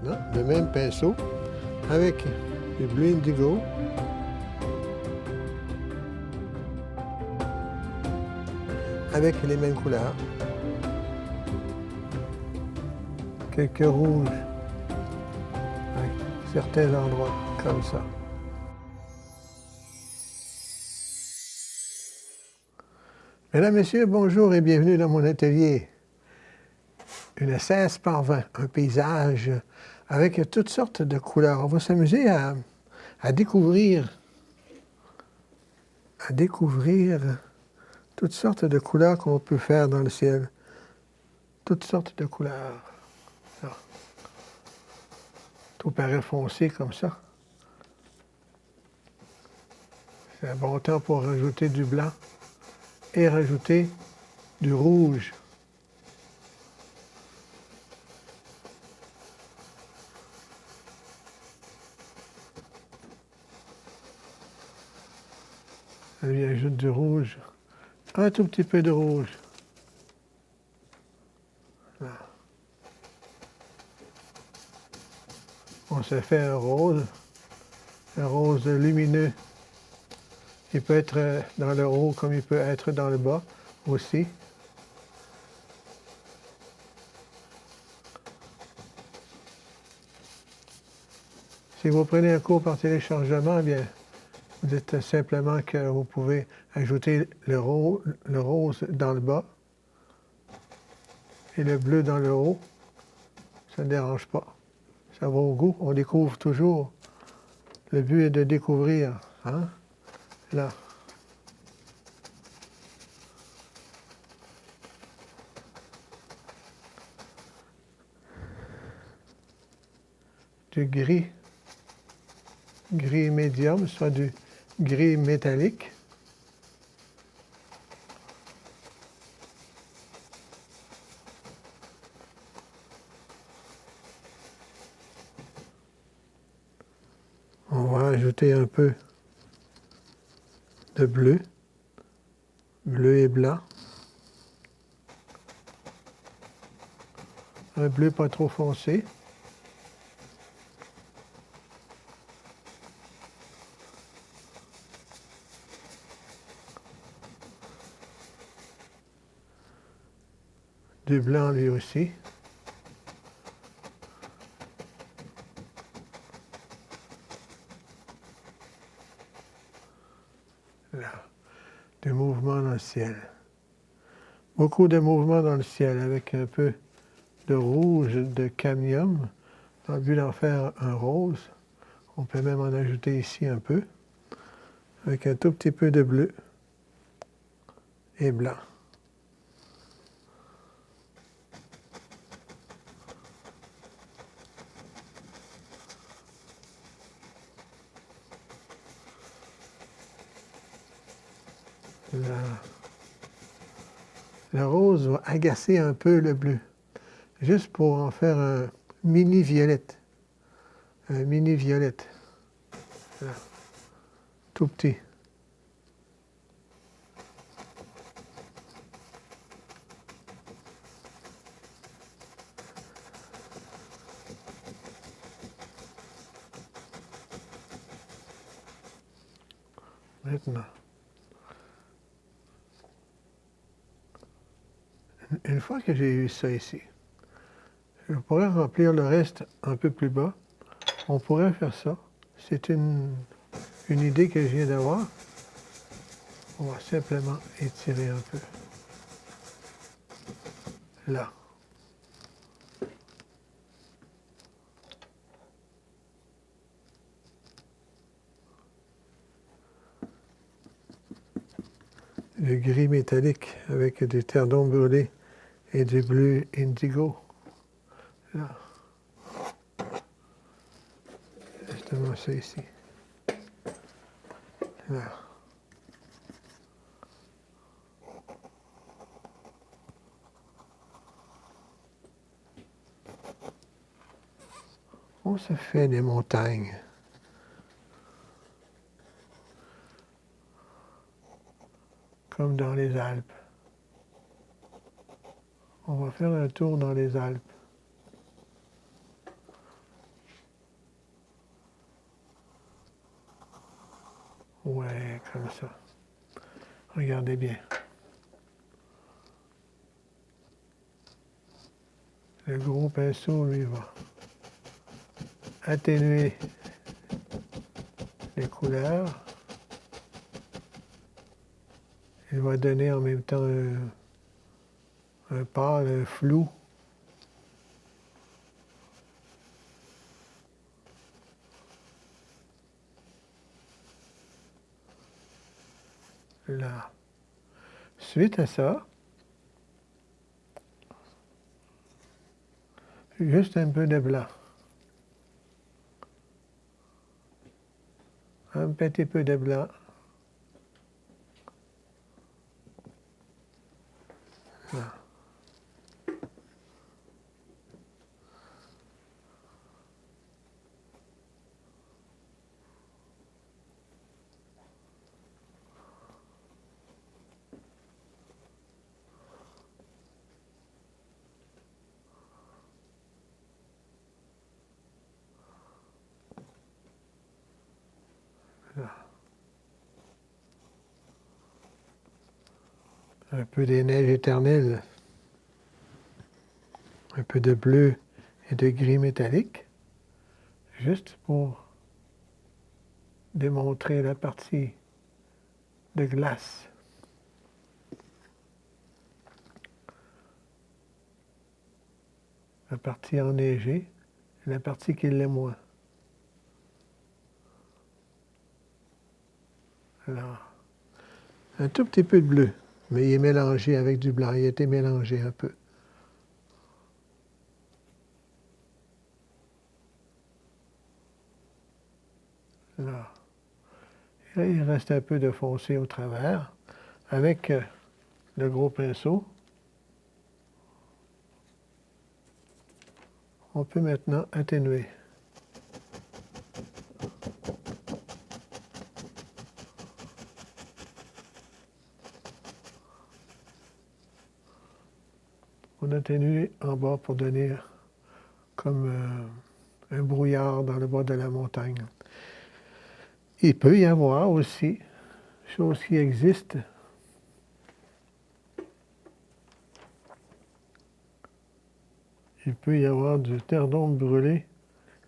hein, le même pinceau avec du bleu indigo. Avec les mêmes couleurs. Quelques rouges à certains endroits, comme ça. Mesdames, Messieurs, bonjour et bienvenue dans mon atelier. Une 16 par 20, un paysage avec toutes sortes de couleurs. On va s'amuser à découvrir toutes sortes de couleurs qu'on peut faire dans le ciel. Toutes sortes de couleurs. Ça. Tout paraît foncé comme ça. C'est un bon temps pour rajouter du blanc et rajouter du rouge. On lui ajoute du rouge. Un tout petit peu de rouge. Là. On se fait un rose lumineux. Il peut être dans le haut comme il peut être dans le bas aussi. Si vous prenez un cours par téléchargement, eh bien, vous dites simplement que vous pouvez ajouter le rose dans le bas et le bleu dans le haut. Ça ne dérange pas. Ça va au goût. On découvre toujours. Le but est de découvrir. Hein? Là. Du gris médium, soit du gris métallique. On va ajouter un peu de bleu et blanc. Un bleu pas trop foncé. Du blanc lui aussi. Là. Du mouvement dans le ciel. Beaucoup de mouvements dans le ciel avec un peu de rouge de cadmium. Dans le but d'en faire un rose. On peut même en ajouter ici un peu. Avec un tout petit peu de bleu et blanc. Le rose va agacer un peu le bleu, juste pour en faire un mini-violette. Un mini-violette. Tout petit. Maintenant. Une fois que j'ai eu ça ici, je pourrais remplir le reste un peu plus bas. On pourrait faire ça. C'est une idée que je viens d'avoir. On va simplement étirer un peu. Là. Le gris métallique avec du terdon brûlé et du bleu indigo. Là. Justement ça ici. Là. On se fait des montagnes. Comme dans les Alpes. On va faire un tour dans les Alpes. Ouais, comme ça. Regardez bien. Le gros pinceau, lui, va atténuer les couleurs. Il va donner en même temps un pâle, un flou. Là. Suite à ça, juste un peu de blanc. Un petit peu de blanc. Là. Là. Un peu des neiges éternelles. Un peu de bleu et de gris métallique. Juste pour démontrer la partie de glace. La partie enneigée et la partie qui l'est moins. Alors, un tout petit peu de bleu, mais il est mélangé avec du blanc. Il a été mélangé un peu. Là. Et là, il reste un peu de foncé au travers. Avec le gros pinceau, on peut maintenant atténuer. On atténue en bas pour donner comme un brouillard dans le bas de la montagne. Il peut y avoir aussi, chose qui existe, il peut y avoir du terre d'ombre brûlé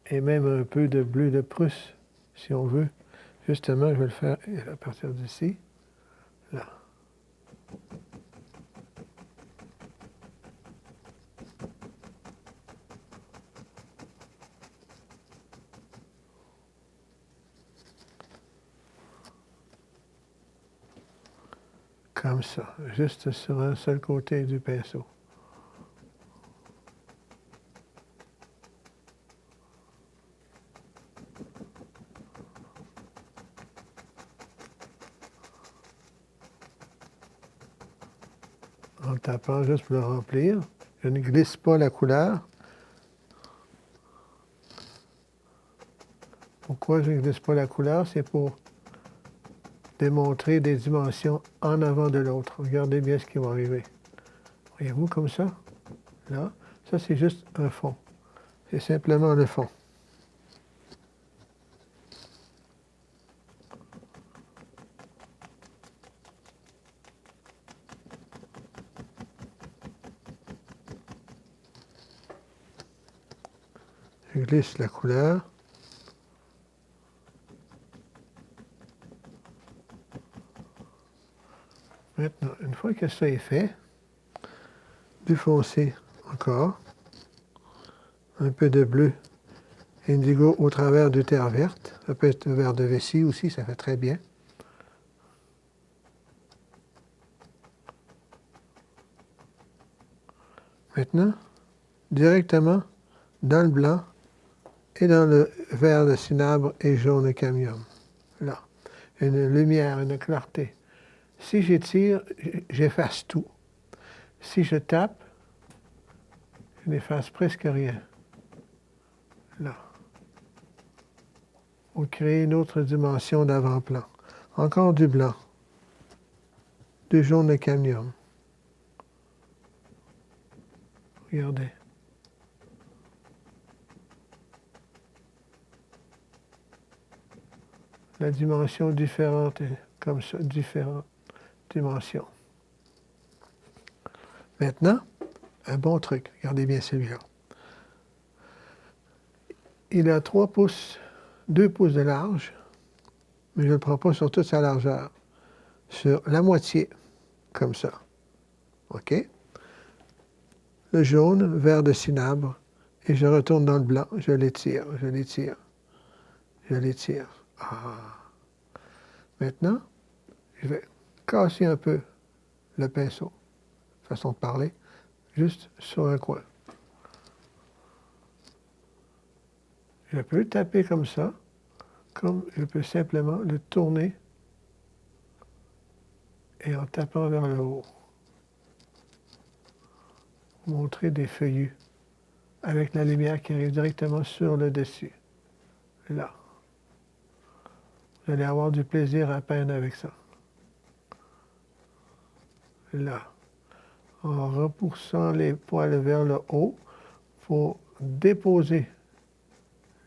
et même un peu de bleu de Prusse, si on veut. Justement, je vais le faire à partir d'ici, là. Comme ça, juste sur un seul côté du pinceau. En tapant juste pour le remplir. Je ne glisse pas la couleur. Pourquoi je ne glisse pas la couleur? C'est pour démontrer des dimensions en avant de l'autre. Regardez bien ce qui va arriver. Voyez-vous comme ça? Là, ça c'est juste un fond. C'est simplement le fond. Je glisse la couleur. Maintenant, une fois que ça est fait, du foncé encore, un peu de bleu indigo au travers du terre verte. Ça peut être un verre de vessie aussi, ça fait très bien. Maintenant, directement dans le blanc et dans le vert de cinabre et jaune cadmium. Là, une lumière, une clarté. Si j'étire, j'efface tout. Si je tape, je n'efface presque rien. Là. Pour créer une autre dimension d'avant-plan. Encore du blanc. Du jaune de cadmium. Regardez. la dimension différente, comme ça, différentes dimensions. Maintenant, un bon truc, regardez bien celui-là. Il a 3 pouces, 2 pouces de large, mais je ne le prends pas sur toute sa largeur. Sur la moitié, comme ça. OK? Le jaune, vert de cinabre, et je retourne dans le blanc, je l'étire, je l'étire, je l'étire. Ah! Maintenant, je vais casser un peu le pinceau, façon de parler, juste sur un coin. Je peux taper comme ça, comme je peux simplement le tourner et en tapant vers le haut, montrer des feuillus avec la lumière qui arrive directement sur le dessus. Là. Vous allez avoir du plaisir à peindre avec ça. Là. En repoussant les poils vers le haut, il faut déposer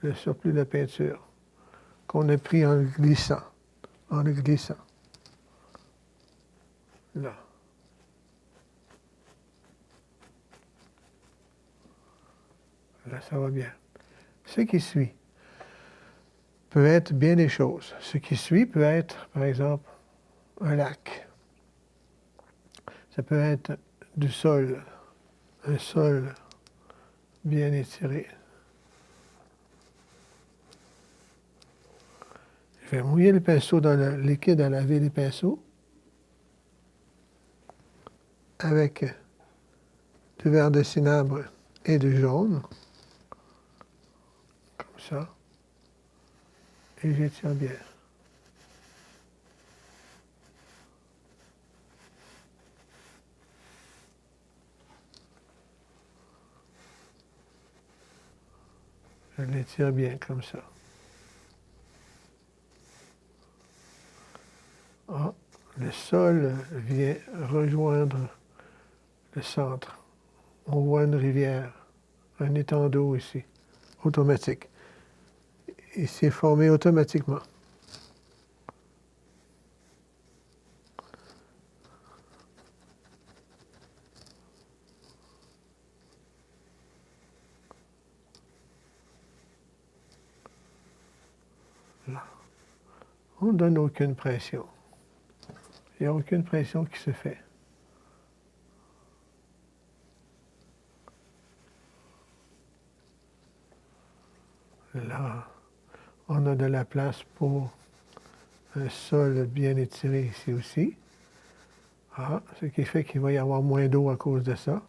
le surplus de peinture qu'on a pris en le glissant. En le glissant. Là. Là, ça va bien. Ce qui suit peut être bien des choses. Ce qui suit peut être, par exemple, un lac. Ça peut être du sol, un sol bien étiré. Je vais mouiller le pinceau dans le liquide à laver les pinceaux avec du vert de cinabre et du jaune, comme ça, et j'étire bien. Je l'étire bien comme ça. Ah, le sol vient rejoindre le centre. On voit une rivière, un étang d'eau ici, automatique. Il s'est formé automatiquement. Là. On ne donne aucune pression. Il n'y a aucune pression qui se fait. Là, on a de la place pour un sol bien étiré ici aussi. Ah, ce qui fait qu'il va y avoir moins d'eau à cause de ça.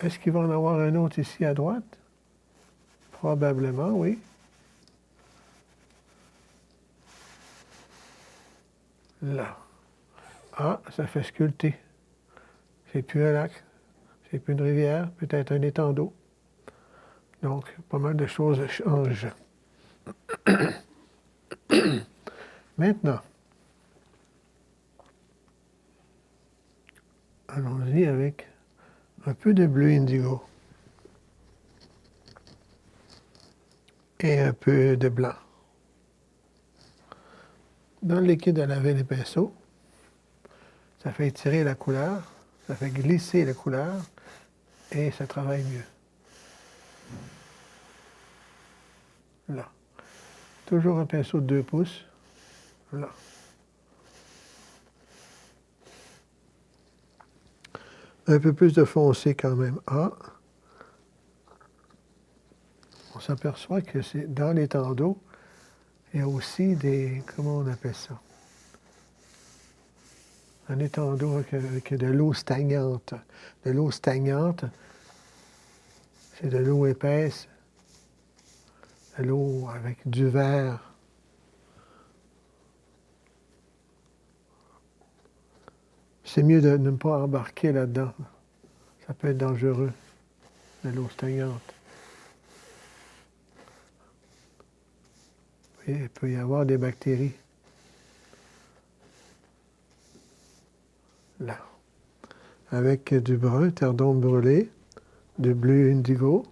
Est-ce qu'il va en avoir un autre ici à droite? Probablement, oui. Là. Ah, ça fait sculpter. C'est plus un lac, c'est plus une rivière, peut-être un étang d'eau. Donc, pas mal de choses changent. Maintenant, allons-y avec un peu de bleu indigo et un peu de blanc. Dans le liquide à laver les pinceaux, ça fait étirer la couleur, ça fait glisser la couleur et ça travaille mieux. Là. Toujours un pinceau de 2 pouces. Là. Un peu plus de foncé quand même. Ah. On s'aperçoit que c'est dans l'étang d'eau, il y a aussi des... Comment on appelle ça? Un étang d'eau avec de l'eau stagnante. De l'eau stagnante, c'est de l'eau épaisse, de l'eau avec du vert. C'est mieux de ne pas embarquer là-dedans. Ça peut être dangereux, de l'eau stagnante. Et il peut y avoir des bactéries. Là. Avec du brun, terre d'ombre brûlée, du bleu indigo.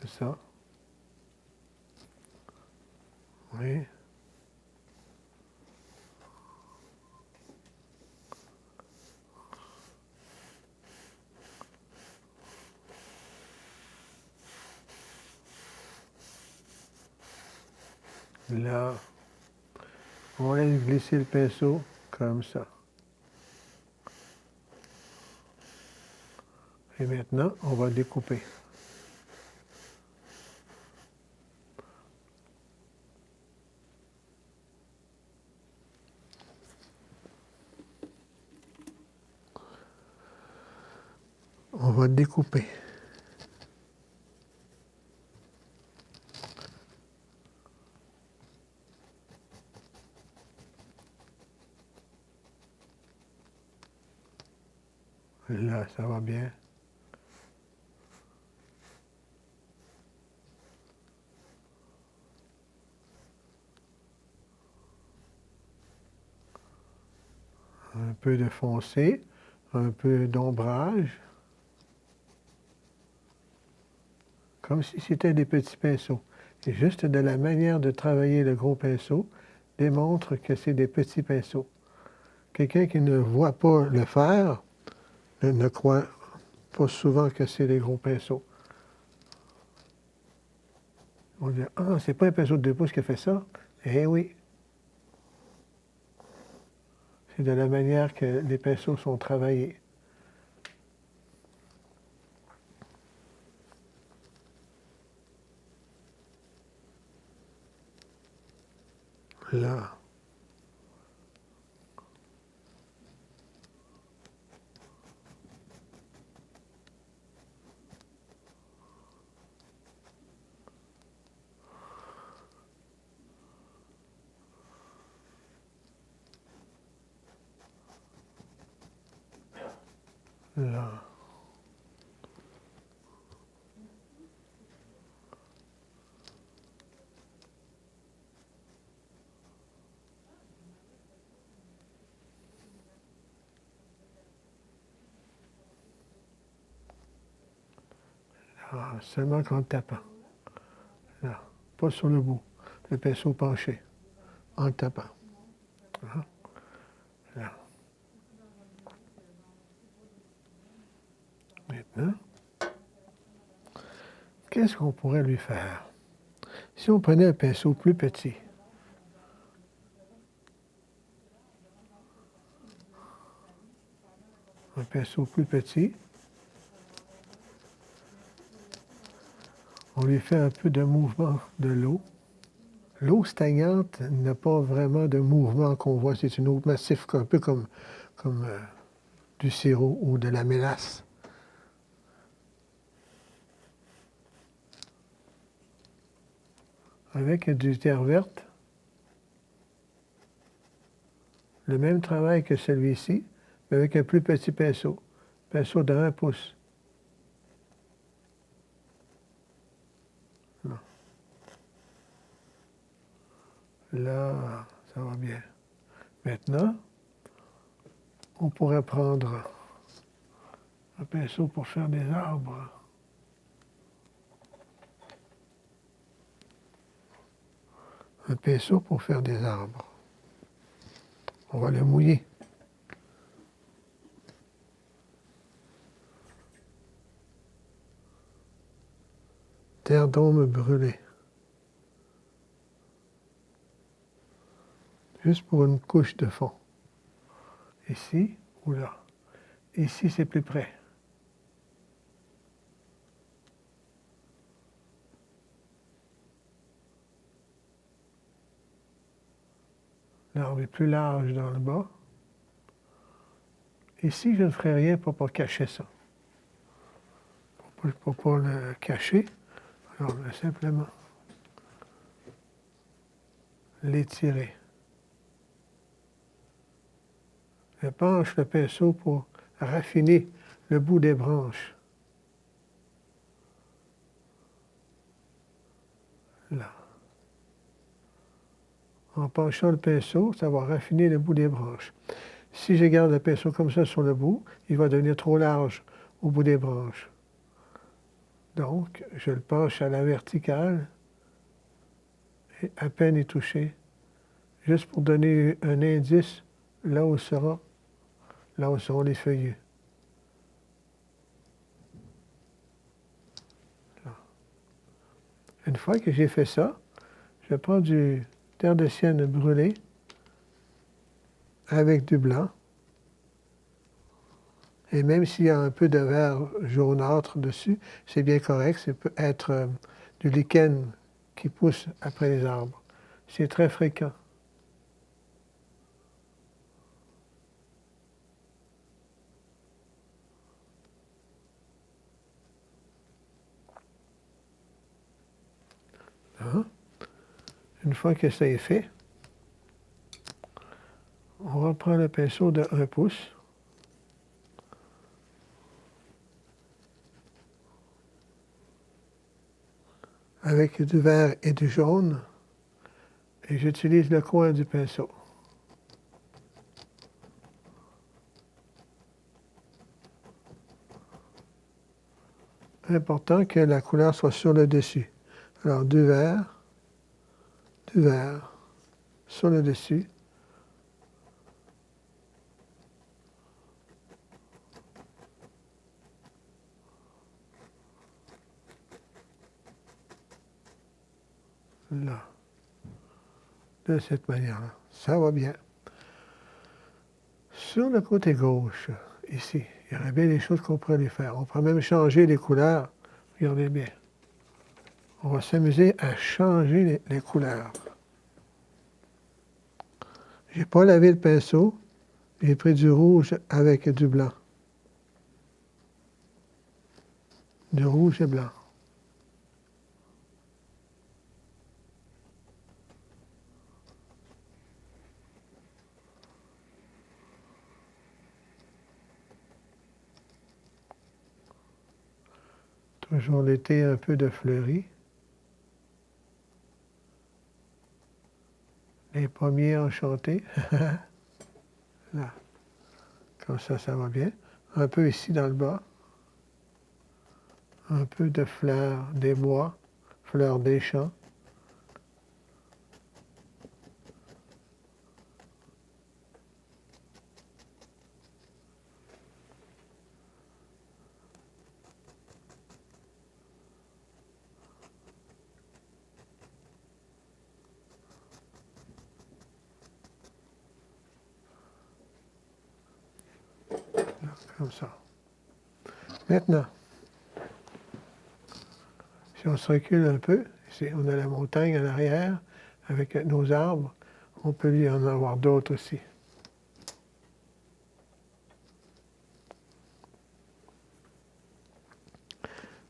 C'est ça. Oui. Là, on laisse glisser le pinceau comme ça. Et maintenant, on va découper. On va découper. Là, ça va bien. Un peu de foncé, un peu d'ombrage. Comme si c'était des petits pinceaux. Et juste de la manière de travailler le gros pinceau démontre que c'est des petits pinceaux. Quelqu'un qui ne voit pas le faire ne croit pas souvent que c'est des gros pinceaux. On dit, ah, c'est pas un pinceau de 2 pouces qui a fait ça? Eh oui. C'est de la manière que les pinceaux sont travaillés. Là. Là. Là. Seulement qu'en tapant. Là. Pas sur le bout. Le pinceau penché. En tapant. Hein? Là. Maintenant, qu'est-ce qu'on pourrait lui faire? Si on prenait un pinceau plus petit, un pinceau plus petit, on lui fait un peu de mouvement de l'eau. L'eau stagnante n'a pas vraiment de mouvement qu'on voit, c'est une eau massive, un peu comme du sirop ou de la mélasse. Avec du terre verte, le même travail que celui-ci, mais avec un plus petit pinceau, pinceau de 1 pouce. Là, ça va bien. Maintenant, on pourrait prendre un pinceau pour faire des arbres. Un pinceau pour faire des arbres. On va le mouiller. Terre d'homme brûlée. Juste pour une couche de fond. Ici ou là. Ici, c'est plus près. L'arbre est plus large dans le bas. Ici, je ne ferai rien pour ne pas cacher ça. Pour ne pas le cacher, alors je vais simplement l'étirer. Je penche le pinceau pour raffiner le bout des branches. Là. En penchant le pinceau, ça va raffiner le bout des branches. Si je garde le pinceau comme ça sur le bout, il va devenir trop large au bout des branches. Donc, je le penche à la verticale et à peine y toucher, juste pour donner un indice là où seront les feuillus. Là. Une fois que j'ai fait ça, je prends du terre de sienne brûlé avec du blanc. Et même s'il y a un peu de vert jaunâtre dessus, c'est bien correct. Ça peut être du lichen qui pousse après les arbres. C'est très fréquent. Hein? Une fois que ça est fait, on reprend le pinceau de 1 pouce. Avec du vert et du jaune. Et j'utilise le coin du pinceau. Important que la couleur soit sur le dessus. Alors, du vert, sur le dessus. Là. De cette manière-là. Ça va bien. Sur le côté gauche, ici, il y aurait bien des choses qu'on pourrait les faire. On pourrait même changer les couleurs. Regardez bien. On va s'amuser à changer les couleurs. J'ai pas lavé le pinceau. J'ai pris du rouge avec du blanc. Du rouge et blanc. Toujours l'été, un peu de fleuri. Les pommiers enchantés. Là. Comme ça va bien. Un peu ici dans le bas. Un peu de fleurs des bois, fleurs des champs. Là, comme ça. Maintenant, si on se recule un peu, ici, on a la montagne en arrière avec nos arbres. On peut y en avoir d'autres aussi.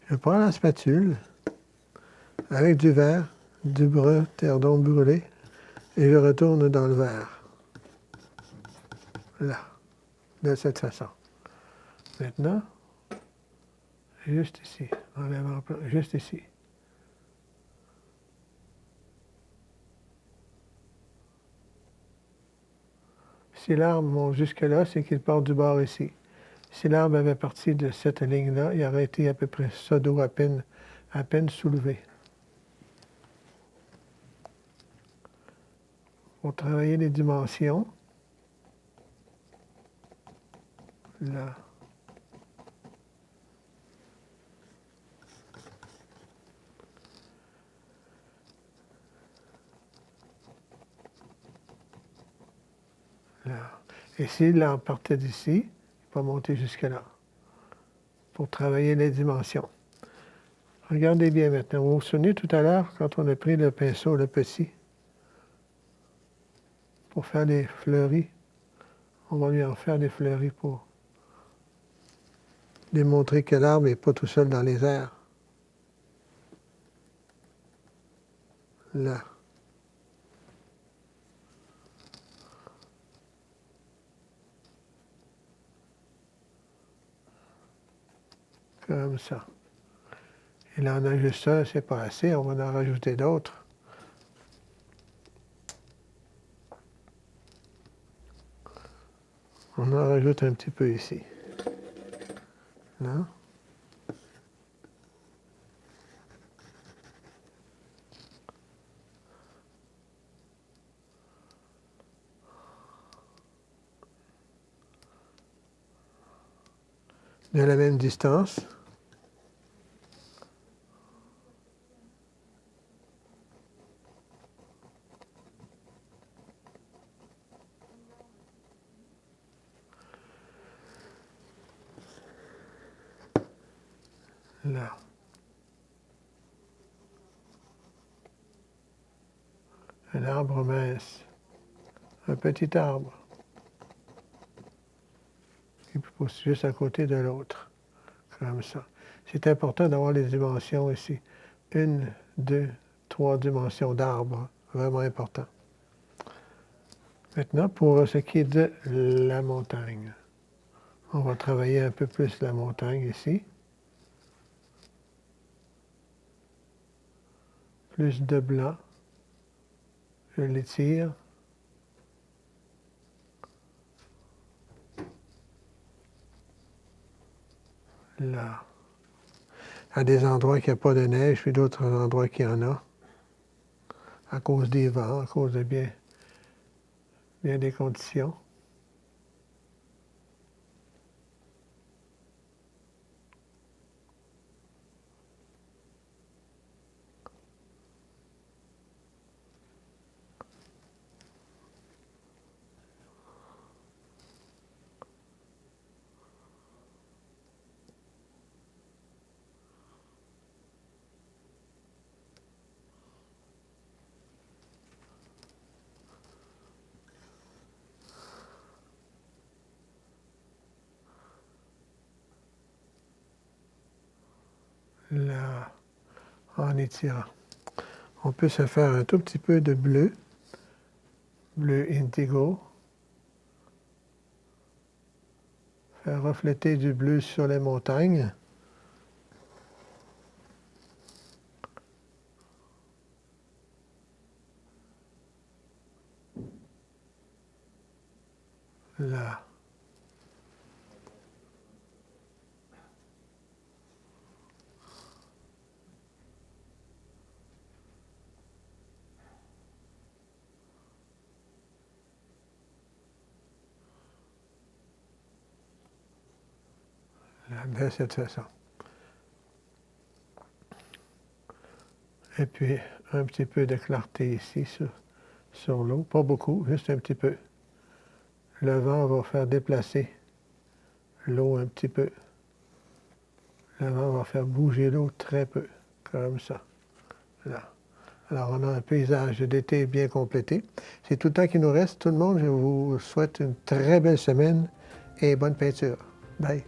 Je prends la spatule avec du vert, du brun, terre d'ombre brûlée, et je retourne dans le vert. Là, de cette façon. Maintenant, juste ici, juste ici. Si l'arbre monte jusque-là, c'est qu'il part du bord ici. Si l'arbre avait parti de cette ligne-là, il aurait été à peu près ça d'eau à peine soulevé. Pour travailler les dimensions, là. Là. Et si l'arbre partait d'ici, il va monter jusque-là pour travailler les dimensions. Regardez bien maintenant. Vous vous souvenez tout à l'heure, quand on a pris le pinceau, le petit, pour faire des fleuris, on va lui en faire des fleuris pour démontrer que l'arbre n'est pas tout seul dans les airs. Là. Comme ça. Et là, on a juste un, c'est pas assez, on va en rajouter d'autres. On en rajoute un petit peu ici. Là. de la même distance. Là. Un arbre mince. Un petit arbre qui pousse juste à côté de l'autre, comme ça. C'est important d'avoir les dimensions ici. 1, 2, 3 dimensions d'arbre, vraiment important. Maintenant, pour ce qui est de la montagne, on va travailler un peu plus la montagne ici. Plus de blanc. Je l'étire. Là. À des endroits qu'il n'y a pas de neige, puis d'autres endroits qu'il y en a. À cause des vents, à cause de bien des conditions. Là, en étirant. On peut se faire un tout petit peu de bleu indigo. Faire refléter du bleu sur les montagnes. Là. Là, de cette façon. Et puis, un petit peu de clarté ici sur l'eau. Pas beaucoup, juste un petit peu. Le vent va faire déplacer l'eau un petit peu. Le vent va faire bouger l'eau très peu, comme ça. Là. Alors, on a un paysage d'été bien complété. C'est tout le temps qu'il nous reste. Tout le monde, je vous souhaite une très belle semaine et bonne peinture. Bye.